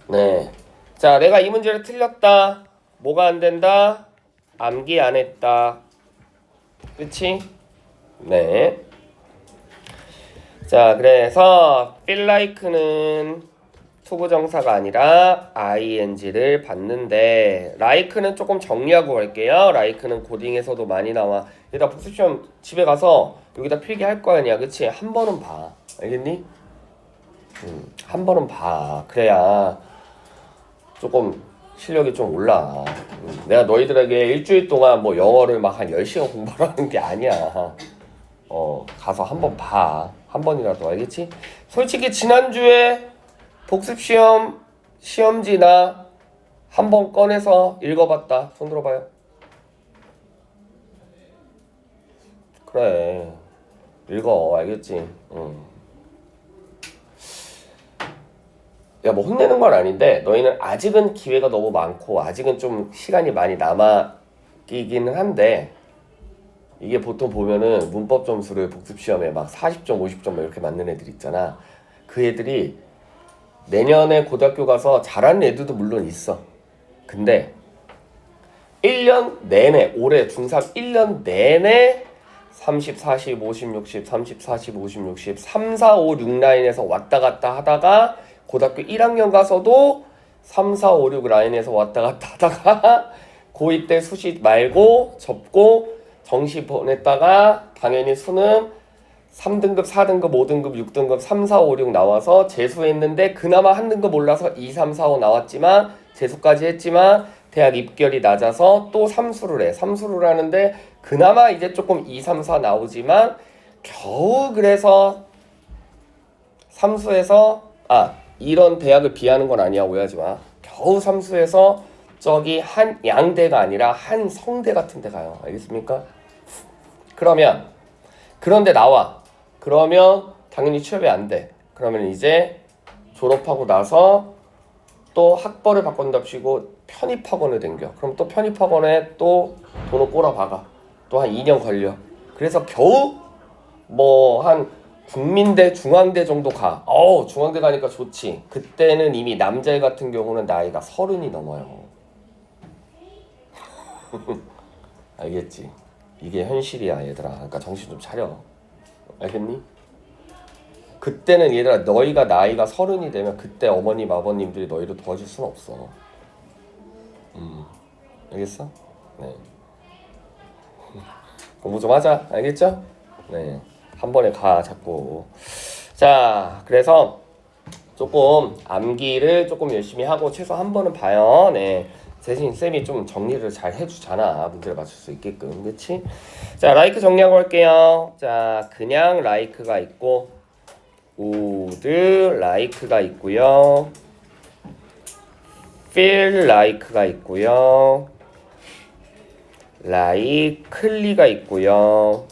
네. 자, 내가 이 문제를 틀렸다. 뭐가 안 된다? 암기 안 했다. 그치? 네. 자, 그래서 feel like는 투부정사가 아니라 ing를 받는데 like는 조금 정리하고 갈게요. like는 고딩에서도 많이 나와. 얘들아 복습시험 집에 가서 여기다 필기할 거 아니야. 그치? 한 번은 봐. 알겠니? 한 번은 봐. 그래야 조금 실력이 좀 올라. 내가 너희들에게 일주일 동안 뭐 영어를 막 한 10시간 공부하는 게 아니야. 가서 한번 봐. 한 번이라도. 알겠지? 솔직히 지난주에 복습시험 시험지 나 한 번 꺼내서 읽어봤다. 손 들어봐요. 그래. 읽어. 알겠지? 야, 뭐 혼내는 건 아닌데 너희는 아직은 기회가 너무 많고 아직은 좀 시간이 많이 남아있기는 한데 이게 보통 보면은 문법 점수를 복습시험에 막 40점, 50점 이렇게 맞는 애들 있잖아. 그 애들이 내년에 고등학교 가서 잘하는 애들도 물론 있어. 근데 1년 내내 올해 중3 1년 내내 30, 40, 50, 60, 30, 40, 50, 60, 3, 4, 5, 6 라인에서 왔다 갔다 하다가 고등학교 1학년 가서도 3, 4, 5, 6 라인에서 왔다 갔다 하다가 고2 때 수시 말고 접고 정시 보냈다가 당연히 수능 3등급, 4등급, 5등급, 6등급, 3, 4, 5, 6 나와서 재수했는데 그나마 한 등급 올라서 2, 3, 4, 5 나왔지만 재수까지 했지만 대학 입결이 낮아서 또 삼수를 해. 삼수를 하는데 그나마 이제 조금 2, 3, 4 나오지만 겨우 그래서 삼수에서 이런 대학을 비하는 건 아니야. 오해하지 마. 겨우 삼수에서 저기 한 양대가 아니라 한 성대 같은 데 가요. 알겠습니까? 그러면 그런데 나와. 그러면 당연히 취업이 안 돼. 그러면 이제 졸업하고 나서 또 학벌을 바꾼답시고 편입학원을 댕겨. 그럼 또 편입학원에 또 돈을 꼬라박아. 또 한 2년 걸려. 그래서 겨우 뭐 한 국민대, 중앙대 정도 가. 중앙대 가니까 좋지. 그때는 이미 남자애 같은 경우는 나이가 30이 넘어요. 알겠지? 이게 현실이야 얘들아. 그러니까 정신 좀 차려. 알겠니? 그때는 얘들아 너희가 나이가 30이 되면 그때 어머님 아버님들이 너희를 도와줄 수는 없어. 알겠어? 네. 공부 좀 하자. 알겠죠? 네. 한 번에 가 자꾸. 자, 그래서 조금 암기를 조금 열심히 하고 최소 한 번은 봐요. 네. 대신 쌤이 좀 정리를 잘 해주잖아. 문제를 맞출 수 있게끔. 그치? 자, 라이크 정리하고 할게요. 자, 그냥 라이크가 있고 would like가 있고요. feel like가 있고요. likely가 있고요.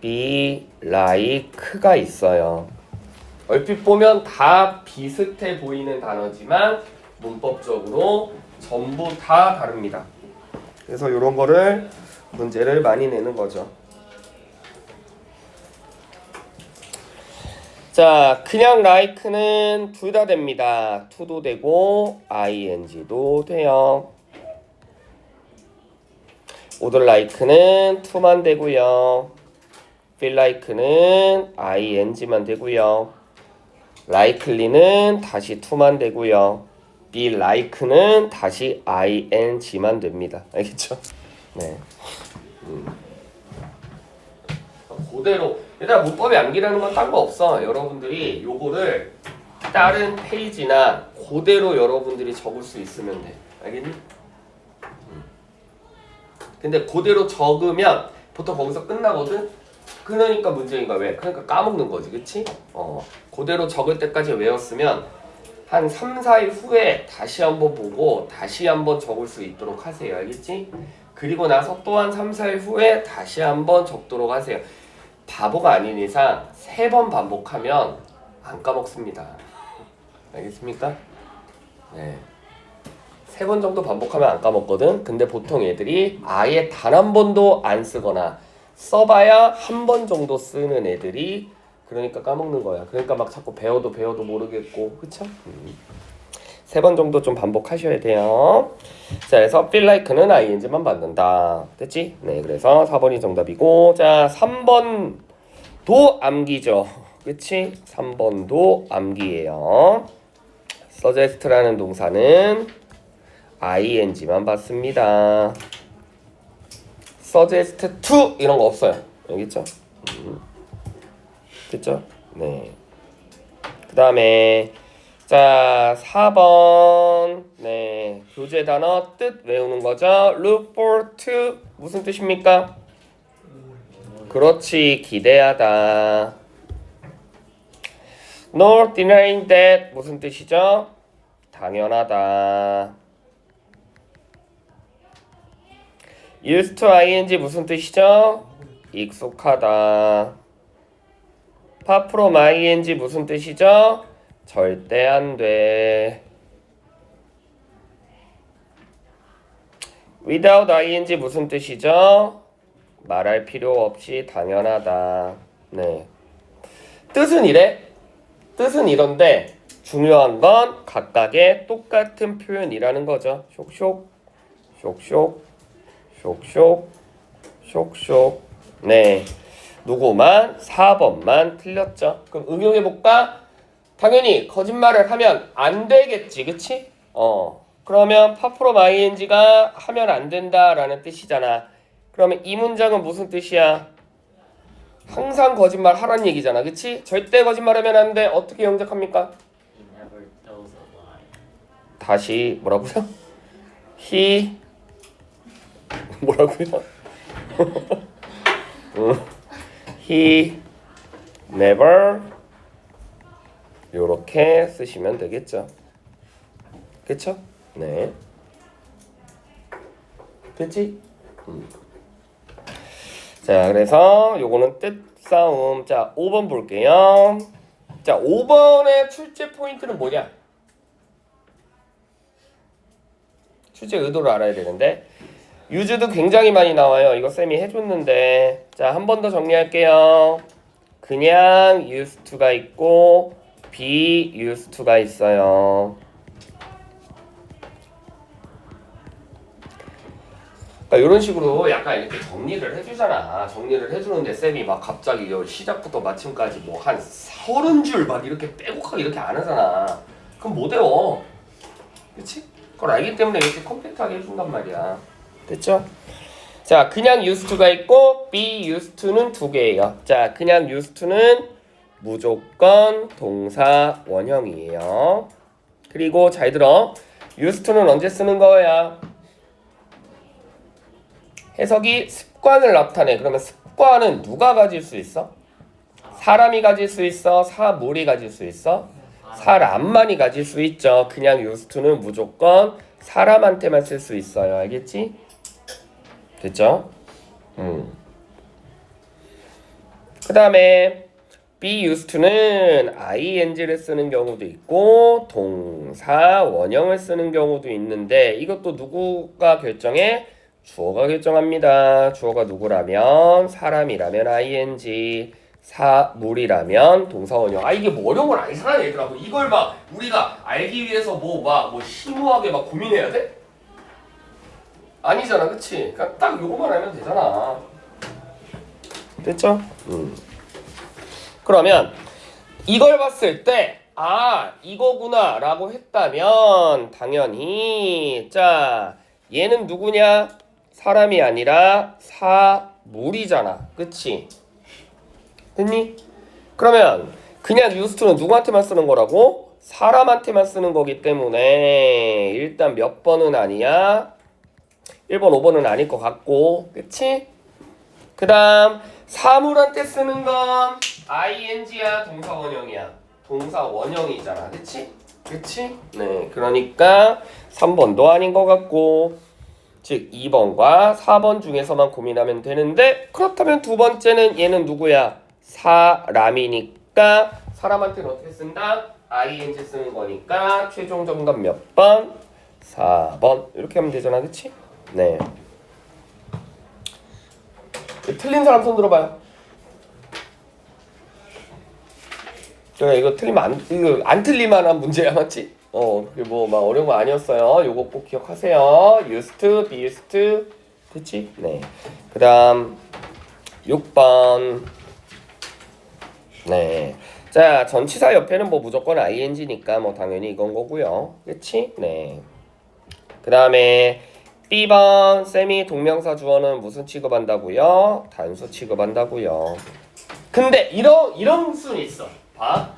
be like가 있어요. 얼핏 보면 다 비슷해 보이는 단어지만 문법적으로 전부 다 다릅니다. 그래서 이런 거를 문제를 많이 내는 거죠. 자, 그냥 like는 둘 다 됩니다. to도 되고 ing도 돼요. would like는 to만 되고요. feel like는 ing만 되고요. likely는 다시 to만 되고요. be like는 다시 ing만 됩니다. 알겠죠? 네. 그대로 얘들아 문법에 암기라는 건 딴 거 없어. 여러분들이 요거를 다른 페이지나 그대로 여러분들이 적을 수 있으면 돼. 알겠니? 근데 그대로 적으면 보통 거기서 끝나거든? 그러니까 문제인 거야. 왜? 그러니까 까먹는 거지. 그치? 그대로 적을 때까지 외웠으면 한 3, 4일 후에 다시 한번 보고 다시 한번 적을 수 있도록 하세요. 알겠지? 그리고 나서 또 한 3, 4일 후에 다시 한번 적도록 하세요. 바보가 아닌 이상 3번 반복하면 안 까먹습니다. 알겠습니까? 네. 3번 정도 반복하면 안 까먹거든. 근데 보통 애들이 아예 단 한 번도 안 쓰거나 써봐야 한 번 정도 쓰는 애들이 그러니까 까먹는 거야. 그러니까 막 자꾸 배워도 모르겠고, 그쵸? 3번 정도 좀 반복하셔야 돼요. 자, 그래서 feel like는 ing만 받는다. 됐지? 네, 그래서 4번이 정답이고, 자, 3번도 암기죠. 그치? 3번도 암기예요. suggest라는 동사는 ing만 받습니다. suggest to 이런 거 없어요. 여기 있죠? 됐죠? 네. 그 다음에 자 4번 네 교재 단어 뜻 외우는 거죠. look forward to 무슨 뜻입니까? 그렇지 기대하다. no denying that 무슨 뜻이죠? 당연하다. used to ing 무슨 뜻이죠? 익숙하다. apart from ing 무슨 뜻이죠? 절대 안 돼. without ing 무슨 뜻이죠? 말할 필요 없이 당연하다. 네. 뜻은 이래? 뜻은 이런데 중요한 건 각각의 똑같은 표현이라는 거죠. 쇽쇽, 쇽쇽, 쇽쇽, 쇽쇽. 네. 누구만 4번만 틀렸죠. 그럼 응용해볼까? 당연히 거짓말을 하면 안 되겠지, 그치? 그러면 파프롬 ing가 하면 안 된다라는 뜻이잖아. 그러면 이 문장은 무슨 뜻이야? 항상 거짓말 하란 얘기잖아, 그치? 절대 거짓말하면 안 돼. 어떻게 영작합니까? He never tells a lie. 다시 뭐라고요? He 뭐라고요? He never 요렇게 쓰시면 되겠죠. 그쵸? 네. 됐지? 자, 그래서 요거는 뜻 싸움. 자, 5번 볼게요. 자, 5번의 출제 포인트는 뭐냐? 출제 의도를 알아야 되는데 유즈도 굉장히 많이 나와요. 이거 쌤이 해줬는데 자, 한 번 더 정리할게요. 그냥 used to가 있고 be used to가 있어요. 그러니까 이런 식으로 약간 이렇게 정리를 해주잖아. 정리를 해주는데 쌤이 막 갑자기 시작부터 마침까지 뭐 한 30줄 막 이렇게 빼곡하게 이렇게 안 하잖아. 그럼 못 외워. 그치? 그걸 알기 때문에 이렇게 컴팩트하게 해준단 말이야. 됐죠? 자, 그냥 used to가 있고 be used to는 2개예요. 자, 그냥 used to는 무조건 동사 원형이에요. 그리고 잘 들어. used to는 언제 쓰는 거야? 해석이 습관을 나타내. 그러면 습관은 누가 가질 수 있어? 사람이 가질 수 있어? 사물이 가질 수 있어? 사람만이 가질 수 있죠. 그냥 used to는 무조건 사람한테만 쓸 수 있어요. 알겠지? 됐죠? 그 다음에 be used to는 ing를 쓰는 경우도 있고 동사 원형을 쓰는 경우도 있는데 이것도 누구가 결정해? 주어가 결정합니다. 주어가 누구라면 사람이라면 ing, 사물이라면 동사 원형. 아, 이게 뭐 어려운 건 아니잖아 얘들아. 뭐 이걸 막 우리가 알기 위해서 뭐 심오하게 막 고민해야 돼? 아니잖아, 그치? 그냥 딱 요거만 알면 되잖아. 됐죠? 그러면 이걸 봤을 때 아, 이거구나 라고 했다면 당연히 자, 얘는 누구냐? 사람이 아니라 사물이잖아. 그치? 됐니? 그러면 그냥 used to는 누구한테만 쓰는 거라고? 사람한테만 쓰는 거기 때문에 일단 몇 번은 아니야? 1번, 5번은 아닐 것 같고, 그치? 그 다음 사물한테 쓰는 건 ing야 동사 원형이야? 동사 원형이잖아, 그치? 그치? 네, 그러니까 3번도 아닌 것 같고 즉 2번과 4번 중에서만 고민하면 되는데 그렇다면 두 번째는 얘는 누구야? 사람이니까 사람한테는 어떻게 쓴다? ing 쓰는 거니까 최종 정답 몇 번? 4번 이렇게 하면 되잖아, 그치? 네. 틀린 사람 손 들어봐요. 그래 이거 틀리면 이거 안 틀릴만한 문제야 맞지? 그게 뭐 막 어려운 거 아니었어요. 요거 꼭 기억하세요. used to, be used to. 됐지? 네. 그다음 6번. 네. 자, 전치사 옆에는 뭐 무조건 ing니까 뭐 당연히 이건 거고요. 그치? 네. 그 다음에 B번 쌤이 동명사 주어는 무슨 취급한다고요? 단수 취급한다고요. 근데 이런 수는 있어. 봐.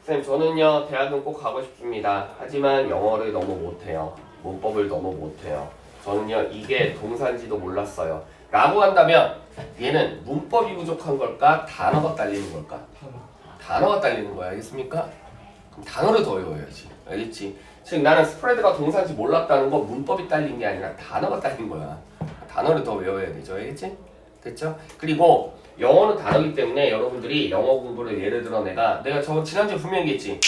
쌤 저는요 대학은 꼭 가고 싶습니다. 하지만 영어를 너무 못해요. 문법을 너무 못해요. 저는요 이게 동사인지도 몰랐어요. 라고 한다면 얘는 문법이 부족한 걸까? 단어가 딸리는 걸까? 단어가 딸리는 거야. 알겠습니까? 그럼 단어를 더 외워야지. 알겠지? 즉 나는 스프레드가 동사인지 몰랐다는 건 문법이 딸린 게 아니라 단어가 딸린 거야. 단어를 더 외워야 되죠. 알겠지? 됐죠? 그리고 영어는 단어이기 때문에 여러분들이 영어 공부를 예를 들어 내가 저 지난주에 분명히 얘기했지.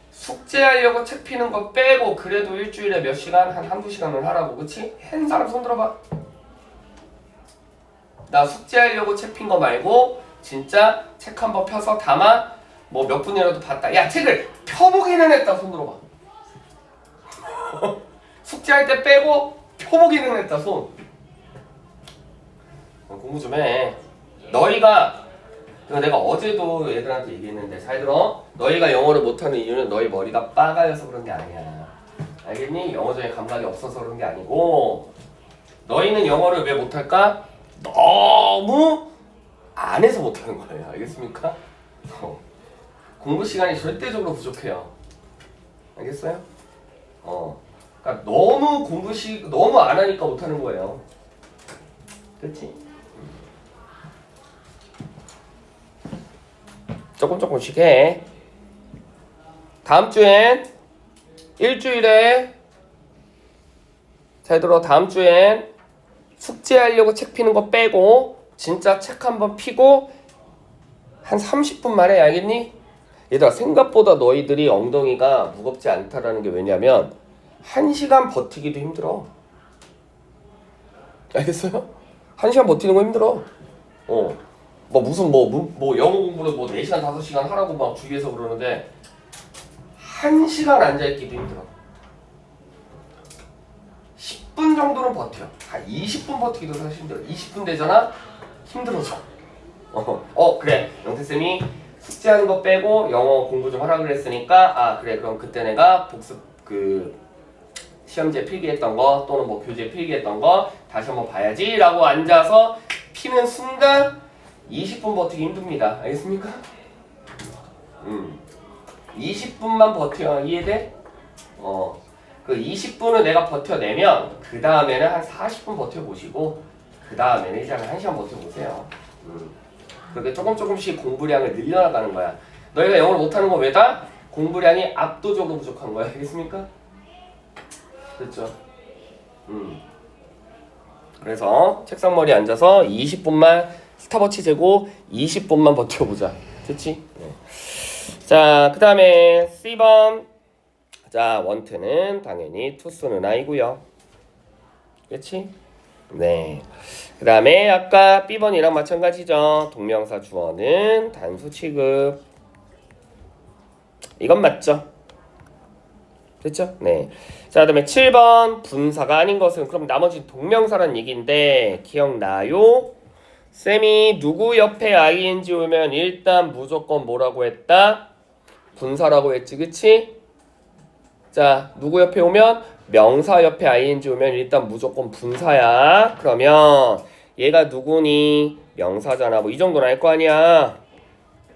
숙제하려고 책 피는 거 빼고 그래도 일주일에 몇 시간? 한두 시간을 하라고. 그치? 한 사람 손 들어봐. 나 숙제하려고 책 핀 거 말고 진짜 책 한 번 펴서 담아 뭐 몇 분이라도 봤다. 야 책을 펴보기는 했다. 손 들어봐. 숙제할 때 빼고 펴보기는 했다. 손. 공부 좀 해. 너희가 이거 내가 어제도 얘들한테 얘기했는데 잘 들어. 너희가 영어를 못하는 이유는 너희 머리가 빠가여서 그런 게 아니야. 알겠니? 영어적인 감각이 없어서 그런 게 아니고 너희는 영어를 왜 못할까? 너무 안 해서 못하는 거예요. 알겠습니까? 공부 시간이 절대적으로 부족해요. 알겠어요? 그러니까 너무 안 하니까 못하는 거예요. 그렇지? 조금씩 해. 다음 주엔 일주일에 잘 들어. 다음 주엔 숙제하려고 책 피는 거 빼고 진짜 책 한번 피고 한 30분 만에. 알겠니? 얘들아 생각보다 너희들이 엉덩이가 무겁지 않다라는 게 왜냐면 1시간 버티기도 힘들어. 알겠어요? 1시간 버티는 거 힘들어. 뭐 무슨 뭐 영어 공부를 뭐 4시간 5시간 하라고 막 주위에서 그러는데 1시간 앉아있기도 힘들어. 10분 정도는 버텨. 한 20분 버티기도 사실 힘들어. 20분 되잖아? 힘들어져. 그래. 영태쌤이 숙제하는 거 빼고 영어 공부 좀 하라 그랬으니까 그래 그럼 그때 내가 복습 시험지에 필기했던 거 또는 뭐 교재에 필기했던 거 다시 한번 봐야지 라고 앉아서 피는 순간 20분 버티기 힘듭니다. 알겠습니까? 20분만 버텨. 이해돼? 그 20분을 내가 버텨내면 그 다음에는 한 40분 버텨보시고 그 다음에는 이제 한 1시간 버텨보세요. 그렇게 조금씩 공부량을 늘려나가는 거야. 너희가 영어를 못하는 거 왜다? 공부량이 압도적으로 부족한 거야. 알겠습니까? 됐죠? 그래서 책상머리에 앉아서 20분만 스탑워치 재고 20분만 버텨보자. 됐지? 네. 자, 그 다음에 C번. 자, want는 당연히 to 쓰는 아이고요. 그치? 네. 그 다음에 아까 B번이랑 마찬가지죠. 동명사 주어는 단수 취급. 이건 맞죠? 됐죠? 네. 자, 그 다음에 7번 분사가 아닌 것은 그럼 나머지 동명사란 얘기인데 기억나요? 쌤이 누구 옆에 ing 오면 일단 무조건 뭐라고 했다? 분사라고 했지, 그치? 자, 누구 옆에 오면 명사 옆에 ing 오면 일단 무조건 분사야. 그러면 얘가 누구니? 명사잖아. 뭐 이 정도는 알 거 아니야.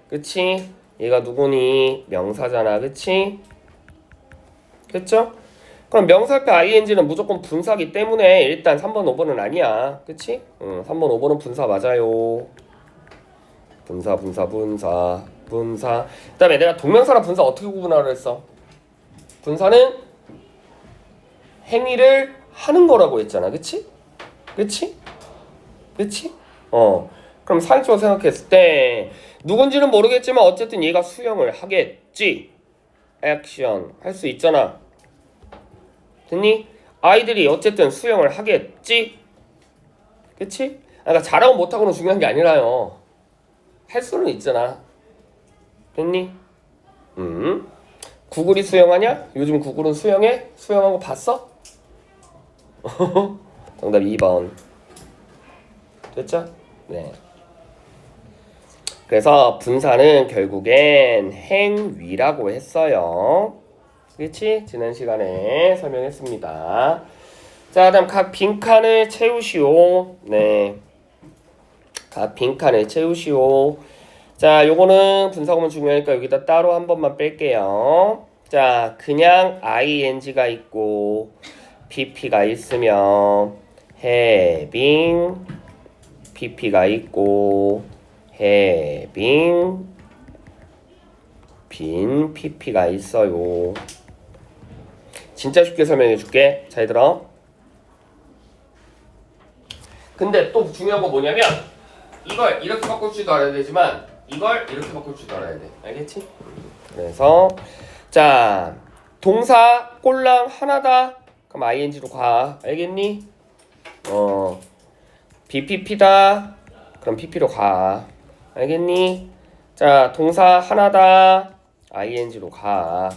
그치? 얘가 누구니? 명사잖아. 그치? 그쵸? 그럼 명사 옆에 ing는 무조건 분사기 때문에 일단 3번 5번은 아니야. 그치? 3번 5번은 분사 맞아요. 분사. 그 다음에 내가 동명사랑 분사 어떻게 구분하라 했어? 분사는 행위를 하는 거라고 했잖아. 그치? 그럼 사행식으로 생각했을 때 누군지는 모르겠지만 어쨌든 얘가 수행을 하겠지. 액션 할 수 있잖아. 됐니? 아이들이 어쨌든 수행을 하겠지. 그치? 그러니까 잘하고 못하고는 중요한 게 아니라요. 할 수는 있잖아. 됐니? 구글이 수영하냐? 요즘 구글은 수영해? 수영한 거 봤어? 정답 2번. 됐죠? 네. 그래서 분사는 결국엔 행위라고 했어요. 그렇지? 지난 시간에 설명했습니다. 자, 다음 각 빈칸을 채우시오. 네. 각 빈칸을 채우시오. 자, 요거는 분사구문 중요하니까 여기다 따로 한 번만 뺄게요. 자, 그냥 ing가 있고 pp가 있으면 having pp가 있고 having 빈 pp가 있어요. 진짜 쉽게 설명해 줄게. 잘 들어. 근데 또 중요한 거 뭐냐면 이걸 이렇게 바꿀 줄도 알아야 되지만 이걸 이렇게 바꿀 줄도 알아야 돼. 알겠지? 그래서 자, 동사 꼴랑 하나다. 그럼 ing로 가. 알겠니? BPP다. 그럼 PP로 가. 알겠니? 자, 동사 하나다. ing로 가.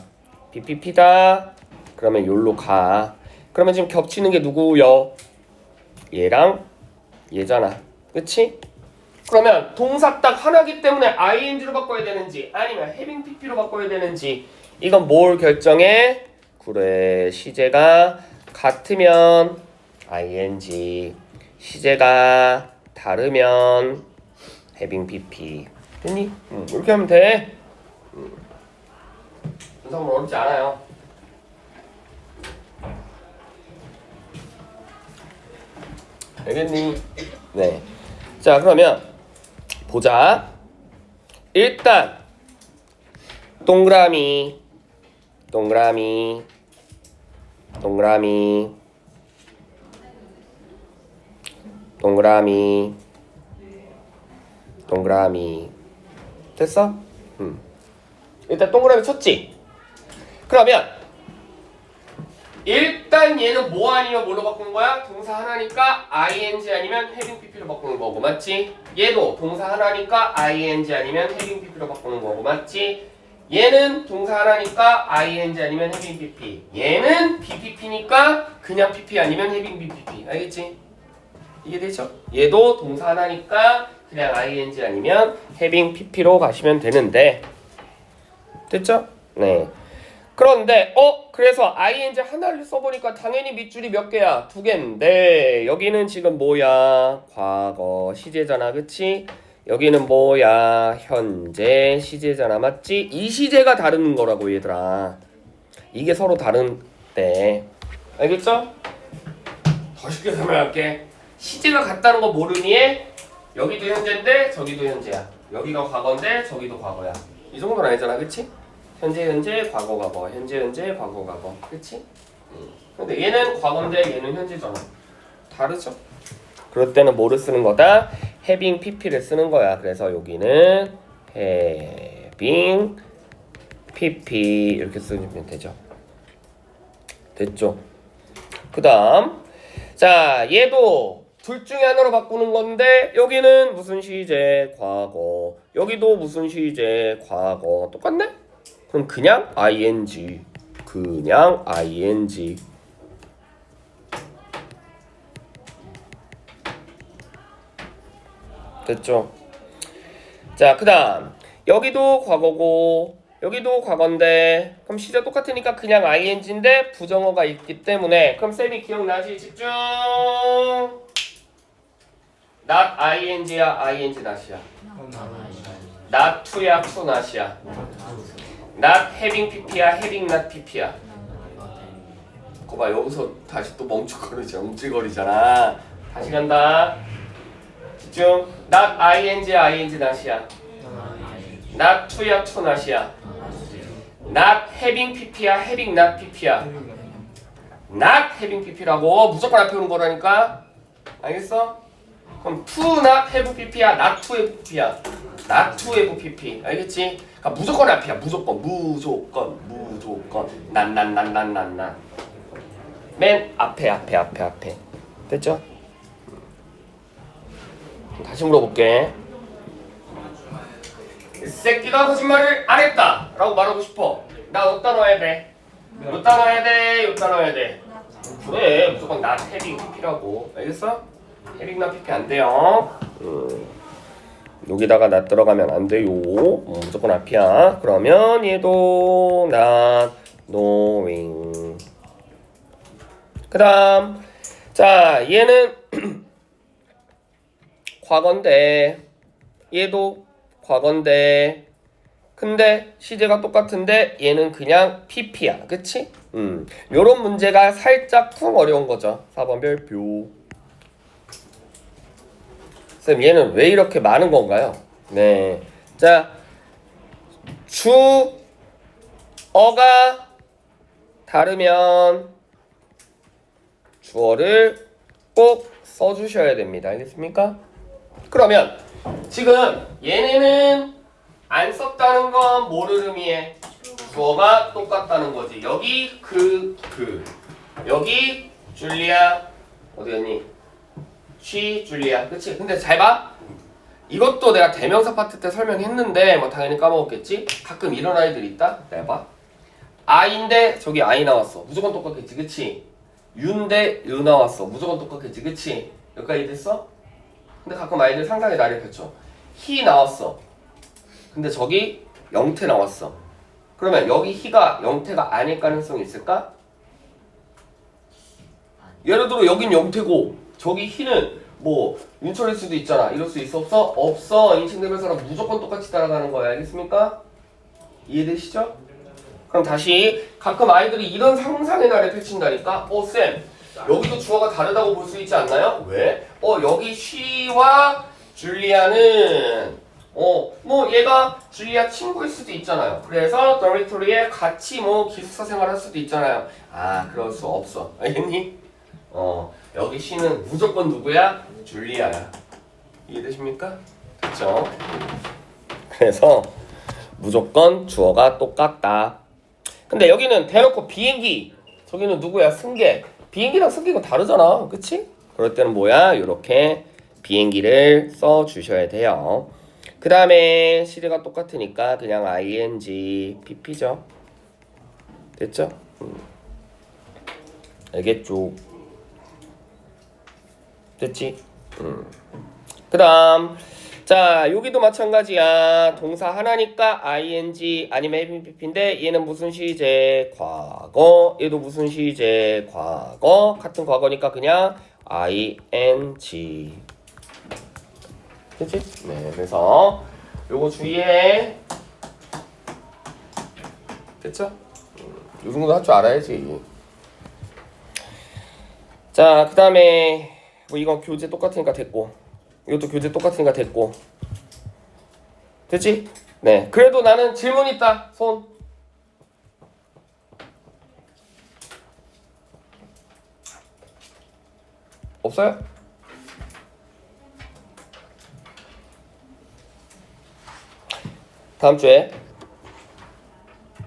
BPP다. 그러면 요로 가. 그러면 지금 겹치는 게 누구요? 얘랑 얘잖아. 그치? 그러면 동사 딱 하나기 때문에 ing로 바꿔야 되는지 아니면 having pp로 바꿔야 되는지 이건 뭘 결정해? 그래, 시제가 같으면 ing, 시제가 다르면 having pp. 됐니? 이렇게 하면 돼. 분사구문 어렵지 않아요. 알겠니? 네. 자, 그러면 보자. 일단 동그라미 동그라미 동그라미 동그라미 동그라미 됐어? 일단 동그라미 쳤지? 그러면 일단 얘는 뭐 아니면 뭘로 바꾸는 거야? 동사 하나니까 ing 아니면 having pp로 바꾸는 거고 맞지? 얘도 동사 하나니까 ing 아니면 having pp로 바꾸는 거고 맞지? 얘는 동사 하나니까 ing 아니면 having pp. 얘는 bpp니까 그냥 pp 아니면 having bpp. 알겠지? 이게 되죠? 얘도 동사 하나니까 그냥 ing 아니면 having pp로 가시면 되는데 됐죠? 네. 그런데 그래서 ing 하나를 써보니까 당연히 밑줄이 몇 개야? 2개인데 여기는 지금 뭐야? 과거 시제잖아. 그치? 여기는 뭐야? 현재 시제잖아. 맞지? 이 시제가 다른 거라고 얘들아. 이게 서로 다른데 알겠죠? 더 쉽게 설명할게. 시제가 같다는 거 모르니 여기도 현재인데 저기도 현재야. 여기가 과거인데 저기도 과거야. 이 정도는 아니잖아. 그치? 현재 과거 과거 현재 과거 과거 그치? 근데 얘는 과거인데 얘는 현재잖아. 다르죠? 그럴 때는 뭐를 쓰는 거다? having pp를 쓰는 거야. 그래서 여기는 having pp 이렇게 쓰면 되죠. 됐죠? 그 다음 자, 얘도 둘 중에 하나로 바꾸는 건데 여기는 무슨 시제? 과거. 여기도 무슨 시제? 과거. 똑같네? 그럼 그냥 ing. 그냥 ing. 됐죠? 자, 그 다음 여기도 과거고 여기도 과거인데 그럼 시제 똑같으니까 그냥 ing인데 부정어가 있기 때문에 그럼 쌤이 기억나지? 집중. not ing야 ing not이야? not to야 to not이야? not having pp야 having not pp야? 거봐 여기서 다시 또 멈칫거리잖아. 다시 간다. 집중. not ing야 ing not이야? not to야 to not이야? not having pp야 having not pp야? not having pp라고 무조건 앞에 오는 거라니까. 알겠어? 그럼 to not have pp야 not to have pp야? not to have pp. 알겠지? 그러니까 무조건 앞이야. 무조건 난 맨 앞에 됐죠? 다시 물어볼게. 이 새끼가 거짓말을 안 했다 라고 말하고 싶어. 나 어디다 넣어야 돼? 여기다 넣어야 돼? 여기다 넣어야 돼? 그래 무조건 나 헤딩 PP라고. 알겠어? 헤딩나 PP 안 돼요. 여기다가 나 들어가면 안 돼요. 무조건 앞이야. 그러면 얘도 not knowing. 그 다음 자 얘는 과거인데 얘도 과거인데 근데 시제가 똑같은데 얘는 그냥 PP야. 그치? 요런 문제가 살짝 쿵 어려운 거죠. 4번 별표. 쌤 얘는 왜 이렇게 많은 건가요? 네. 자 주어가 다르면 주어를 꼭 써주셔야 됩니다. 알겠습니까? 그러면 지금 얘네는 안 썼다는 건 뭐를 의미해? 주어가 똑같다는 거지. 여기 여기 줄리아 어디였니? 쉬 줄리아. 그치? 근데 잘 봐. 이것도 내가 대명사 파트 때 설명했는데 뭐 당연히 까먹었겠지? 가끔 이런 아이들 있다? 내봐. 아인데 저기 아이 나왔어. 무조건 똑같겠지. 그치? 유인데 유 나왔어. 무조건 똑같겠지. 그치? 여기까지 됐어? 근데 가끔 아이들 상상의 나를 펼쳐. 히 나왔어. 근데 저기 영태 나왔어. 그러면 여기 히가 영태가 아닐 가능성이 있을까? 예를 들어 여긴 영태고 저기 히는 뭐 윤철일 수도 있잖아. 이럴 수 있어 없어? 없어. 인칭대명사랑 무조건 똑같이 따라가는 거야. 알겠습니까? 이해되시죠? 그럼 다시 가끔 아이들이 이런 상상의 나를 펼친다니까? 쌤 여기도 주어가 다르다고 볼 수 있지 않나요? 왜? 여기 she와 줄리아는 뭐 얘가 줄리아 친구일 수도 있잖아요. 그래서 dormitory에 같이 뭐 기숙사 생활할 수도 있잖아요. 아 그럴 수 없어. 알겠니? 여기 she는 무조건 누구야? 줄리아야. 이해되십니까? 그쵸? 그래서 무조건 주어가 똑같다. 근데 여기는 대놓고 비행기, 저기는 누구야? 승객. 비행기랑 승객은 다르잖아. 그치? 그럴 때는 뭐야? 이렇게 비행기를 써주셔야 돼요. 그 다음에 시제가 똑같으니까 그냥 ing, pp죠. 됐죠? 알겠죠? 됐지? 그 다음 자 여기도 마찬가지야. 동사 하나니까 ing 아니면 해빙 pp인데 얘는 무슨 시제? 과거. 얘도 무슨 시제? 과거. 같은 과거니까 그냥 ing. 그치? 네 그래서 요거 주의해. 됐죠? 요 정도 할 줄 알아야지. 자 그 다음에 뭐 이건 교재 똑같으니까 됐고 이것도 교재 똑같으니까 됐고 됐지? 네 그래도 나는 질문 있다. 손 없어요? 다음 주에